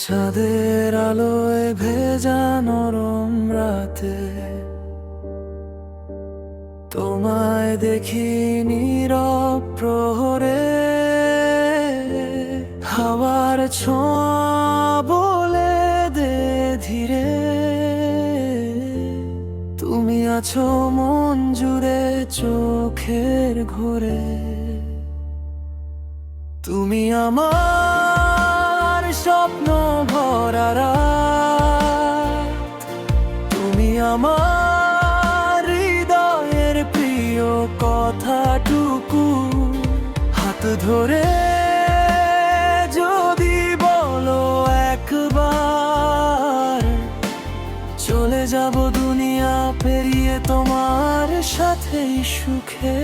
চাঁদের আলোয় ভেজা নরম রাতে তোমায় দেখি নীরব প্রহরে, হাওয়ার ছোঁয়া বলে দে ধীরে, তুমি আছো মন জুড়ে চোখের ঘোরে। তুমি আমার স্বপ্ন ভরা রাত, তুমি আমার হৃদয়ের প্রিয় কথাটুকু হাত ধরে যদি বলো একবার, চলে যাব দুনিয়া পেরিয়ে তোমার সাথেই সুখে।